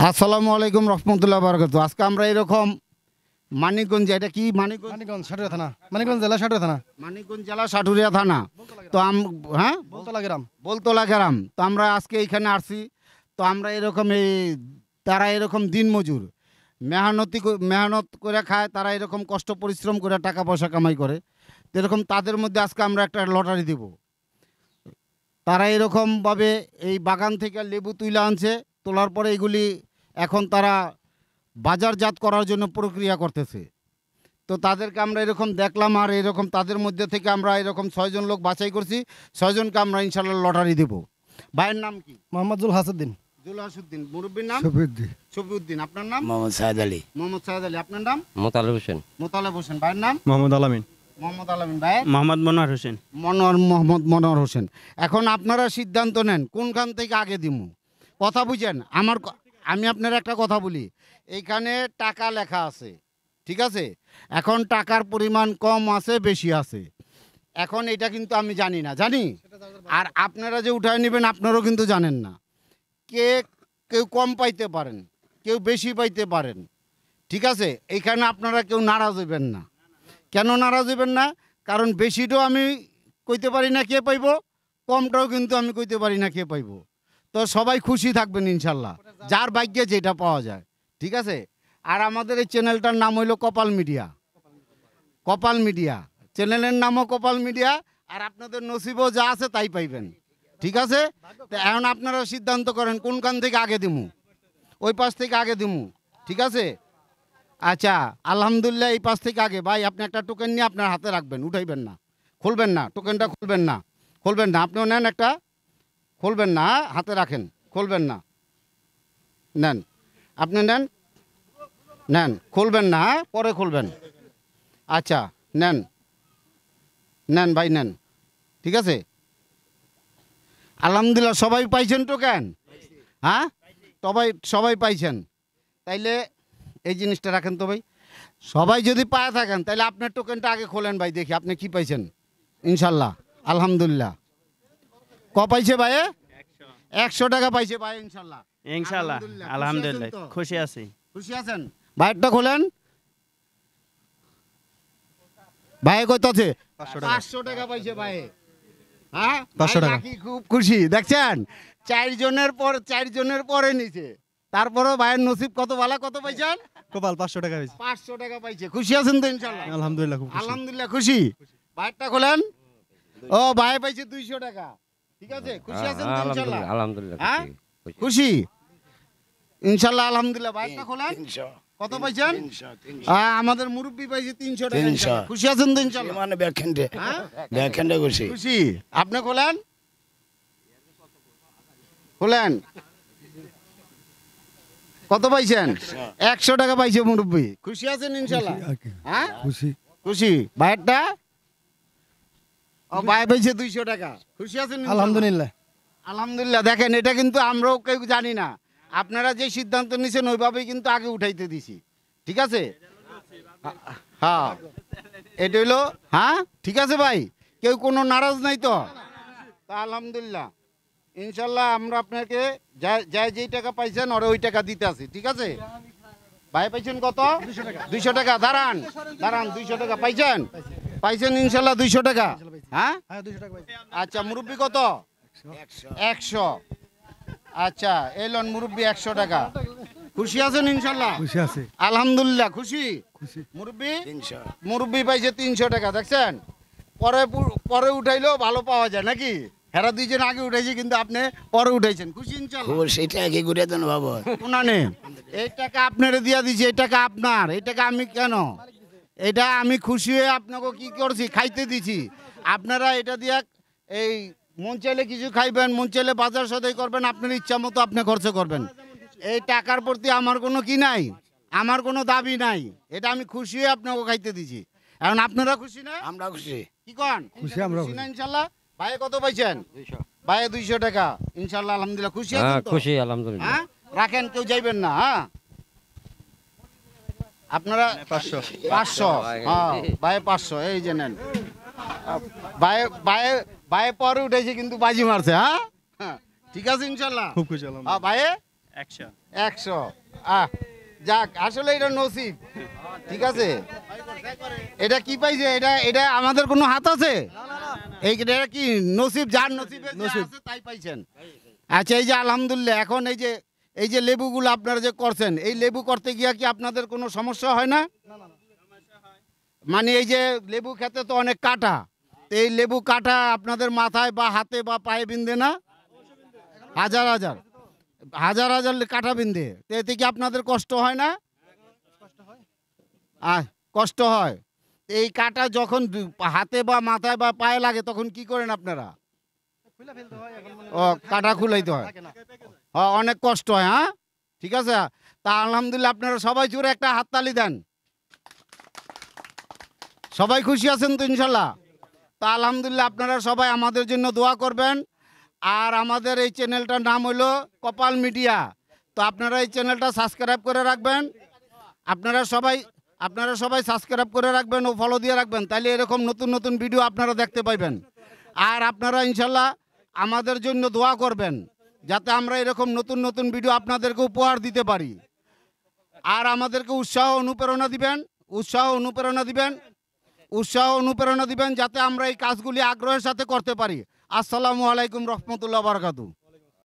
আসসালামু আলাইকুম রহমতুল্লাহ বারাকাতু। আজকে আমরা এরকম মানিকগঞ্জ, এটা কি মানিকগঞ্জ সাটুরিয়া থানা, মানিকগঞ্জ জেলা সাটুরিয়া থানা, মানিকগঞ্জ জেলা সাটুরিয়া থানা। তো হ্যাঁ বলতলা গ্রাম। বলতলা গ্রাম। তো আমরা আজকে এইখানে আসছি। তো আমরা এরকম তারা এরকম দিনমজুর, মেহনত করে খায়, তারা এরকম কষ্ট পরিশ্রম করে টাকা পয়সা কামাই করে। তো এরকম তাদের মধ্যে আজকে আমরা একটা লটারি দিব। তারা এরকমভাবে এই বাগান থেকে লেবু তুলে আনছে, তোলার পরে এগুলি এখন তারা বাজারজাত করার জন্য প্রক্রিয়া করতেছে। তো তাদেরকে আমরা এরকম দেখলাম, আর এরকম তাদের মধ্যে থেকে আমরা এরকম 6 জন লোক বাছাই করছি। 6 জনকে আমরা ইনশাল্লাহ লটারি দেব। ভাইয়ের নাম কি? মোহাম্মদ জুলহাসউদ্দিন। জুলহাসউদ্দিন। মুরব্বীর নাম শফিউদ্দিন। আপনার নাম? মোহাম্মদ সাহেদ আলী। মোহাম্মদ সাহেদ আলী। আপনার নাম? মোতালেব হোসেন। মোতালেব হোসেন। ভাইয়ের নাম? মোহাম্মদ আলামিন। মোহাম্মদ আলামিন। ভাই? মোহাম্মদ মনোয়ার হোসেন। মোহাম্মদ মনোয়ার হোসেন। এখন আপনারা সিদ্ধান্ত নেন কোনখান থেকে আগে দিব। কথা বুঝেন আমি আপনার একটা কথা বলি, এইখানে টাকা লেখা আছে, ঠিক আছে? এখন টাকার পরিমাণ কম আছে বেশি আছে, এখন এটা কিন্তু আমি জানি না, জানি। আর আপনারা যে উঠায় নেবেন আপনারাও কিন্তু জানেন না। কেউ কম পাইতে পারেন, কেউ বেশি পাইতে পারেন, ঠিক আছে? এইখানে আপনারা কেউ নারাজ হইবেন না। কেন নারাজ হইবেন না? কারণ বেশিটাও আমি কইতে পারি না কে পাইব, কমটাও কিন্তু আমি কইতে পারি না কে পাইব। তো সবাই খুশি থাকবেন ইনশাল্লাহ, যার ভাগ্যে যেটা পাওয়া যায়, ঠিক আছে? আর আমাদের এই চ্যানেলটার নাম হইল কপাল মিডিয়া। কপাল মিডিয়া চ্যানেলের নামও কপাল মিডিয়া। আর আপনাদের নসিবও যা আছে তাই পাইবেন, ঠিক আছে? তো এখন আপনারা সিদ্ধান্ত করেন কোনখান থেকে আগে দিমু। ওই পাশ থেকে আগে দিমু, ঠিক আছে? আচ্ছা, আলহামদুলিল্লাহ এই পাশ থেকে আগে। ভাই আপনি একটা টোকেন নিয়ে আপনার হাতে রাখবেন, উঠাইবেন না, খুলবেন না, টোকেনটা খুলবেন না, খুলবেন না। আপনিও নেন একটা, খুলবেন না, হাতে রাখেন, খুলবেন না। নেন, আপনি নেন, নেন, খুলবেন না, পরে খুলবেন। আচ্ছা নেন, নেন ভাই নেন, ঠিক আছে? আলহামদুলিল্লাহ সবাই পাইছেন টোকেন? হ্যাঁ, সবাই পাইছেন। তাইলে এই জিনিসটা রাখেন তো ভাই। সবাই যদি পায়ে থাকেন তাহলে আপনার টোকেনটা আগে খোলেন ভাই, দেখি আপনি কি পাইছেন। ইনশাল্লাহ আলহামদুলিল্লাহ। পাইছে ভাই? 100 টাকা পাইছে ভাই। ইনশাল্লাহ ইনশাআল্লাহ আলহামদুলিল্লাহ খুশি আছি। খুশি আছেন? ভাইটা খোলেন। ভাই কত আছে? 500 টাকা পাইছে ভাই। হ্যাঁ 500 টাকা। খুব খুশি দেখছেন, 4 জনের পরে নিচে। তারপরও ভাইয়ের নসিব কত ভালো। কত পাইছেন? কপাল 500 টাকা পাইছে। 500 টাকা পাইছে। খুশি আছেন তো ইনশাআল্লাহ? আলহামদুলিল্লাহ খুব খুশি। আলহামদুলিল্লাহ খুশি। ভাইটা খোলেন। ও ভাই পাইছে 200 টাকা, ঠিক আছে? খুশি আছেন তো ইনশাআল্লাহ? আলহামদুলিল্লাহ হ্যাঁ খুশি ইনশাআল্লাহ আলহামদুলিল্লাহ। ভাইটা খোলেন। কত পাইছেন? আমাদের মুরব্বি পাইছে 300 টাকা। খুশি আছেন তো ইনশাআল্লাহ? মানে ব্যাকহ্যান্ডে খুশি। খুশি। আপনি খোলেন, খোলেন। কত পাইছেন? 100 টাকা পাইছে মুরব্বি। খুশি আছেন ইনশাআল্লাহ? হ্যাঁ খুশি। খুশি। ভাইটা ভাই পাইছে 200 টাকা। খুশি আছেন? আলহামদুলিল্লাহ। আলহামদুলিল্লাহ। দেখেন এটা কিন্তু আমরাও কেউ জানি না, আপনারা যে সিদ্ধান্ত নিয়েছেন ওইভাবেই কিন্তু আগে উঠাইতে দিছি, ঠিক আছে? হ্যাঁ এটা হইলো। হ্যাঁ ঠিক আছে ভাই, কেউ কোনো নারাজ নাই তো? তা আলহামদুলিল্লাহ ইনশাল্লাহ আমরা আপনাকে যাই যেই টাকা পাইছেন ওরা ওই টাকা দিতে আছি, ঠিক আছে? ভাই পাইছেন কত? 200 টাকা। দাঁড়ান দাঁড়ান, 200 টাকা পাইছেন? পাইছেন ইনশাল্লাহ 200 টাকা। হ্যাঁ 200 টাকা পাইছে। আচ্ছা মুরব্বি কত? 100। আচ্ছা এলন মুরব্বি 100 টাকা। খুশি আছেন ইনশাল্লাহ? খুশি আছে আলহামদুলিল্লাহ। খুশি। মুরব্বি? মুরব্বি পাইছে 300 টাকা। দেখছেন, পরে উঠাইলেও ভালো পাওয়া যায় নাকি? হেরা 2 জন আগে উঠাইছে কিন্তু আপনি পরে উঠাইছেন। খুশি ইনশাল্লাহ? সেটা আগে ঘুরে দেন বাবা। শুনানে, এই টাকা আপনারে দিয়া দিছি, এই টাকা আপনার। এই টাকা আমি কেন, এটা আমি খুশি হয়ে আপনাকে কি করছি, খাইতে দিছি। আপনারা এটা দিয়া এই মন চাইলে কিছু খাইবেন, মন চাইলে বাজার সদাই করবেন, আপনার ইচ্ছা মতো আপনি খরচ করবেন। এই টাকার প্রতি আমার কোনো কি নাই, আমার কোনো দাবি নাই। এটা আমি খুশি হয়ে আপনাকে খাইতে দিছি। এখন আপনারা খুশি না? আমরা খুশি। কি কন? খুশি আমরা না ইনশাল্লাহ? ভাই কত পাইছেন? 200। ভাই 200 টাকা। ইনশাল্লাহ আলহামদুলিল্লাহ। খুশি আছেন তো? খুশি আলহামদুলিল্লাহ। হ্যাঁ রাখেন, কেউ যাইবেন না। হ্যাঁ আপনারা 500। হ্যাঁ ভাই 500। এই যে নেন ভাই পরে উঠেছে কিন্তু বাজি মারছে। হ্যাঁ ঠিক আছে ইনশাল্লাহ। খুব খুশি আলহামদুলিল্লাহ। ভাই 100 100 যাক আসলে এটা নসিব ঠিক আছে এটা কি পাইছে এটা এটা আমাদের কোনো হাত আছে এটা কি নসিব যার নসিবে নসিব আছে তাই পাইছেন আচ্ছা এই যে আলহামদুলিল্লাহ এখন এই যে লেবুগুলো আপনারা যে করছেন এই লেবু করতে গিয়া কি আপনাদের কোনো সমস্যা হয় না মানে এই যে লেবু খেতে তো অনেক কাটা তো এই লেবু কাটা আপনাদের মাথায় বা হাতে বা পায়ে বিন্ধে না হাজার হাজার হাজার হাজার কাটা বিন্ধে তো এতে কি আপনাদের কষ্ট হয় না কষ্ট হয় এই কাটা যখন হাতে বা মাথায় বা পায়ে লাগে তখন কি করেন আপনারা ও কাটা খুলাইতে হয় অনেক কষ্ট হয় হ্যাঁ ঠিক আছে তা আলহামদুলিল্লাহ আপনারা সবাই জুড়ে একটা হাততালি দেন সবাই খুশি আছেন তো ইনশাল্লাহ তা আলহামদুলিল্লাহ আপনারা সবাই আমাদের জন্য দোয়া করবেন আর আমাদের এই চ্যানেলটার নাম হলো কপাল মিডিয়া তো আপনারা এই চ্যানেলটা সাবস্ক্রাইব করে রাখবেন আপনারা সবাই সাবস্ক্রাইব করে রাখবেন ও ফলো দিয়ে রাখবেন তাহলে এরকম নতুন নতুন ভিডিও আপনারা দেখতে পাইবেন আর আপনারা ইনশাল্লাহ আমাদের জন্য দোয়া করবেন যাতে আমরা এরকম নতুন নতুন ভিডিও আপনাদেরকে উপহার দিতে পারি আর আমাদেরকে উৎসাহ অনুপ্রেরণা দিবেন যাতে আমরা এই কাজগুলি আগ্রহের সাথে করতে পারি আসসালামু আলাইকুম রহমতুল্লাহ বারাকাতুহু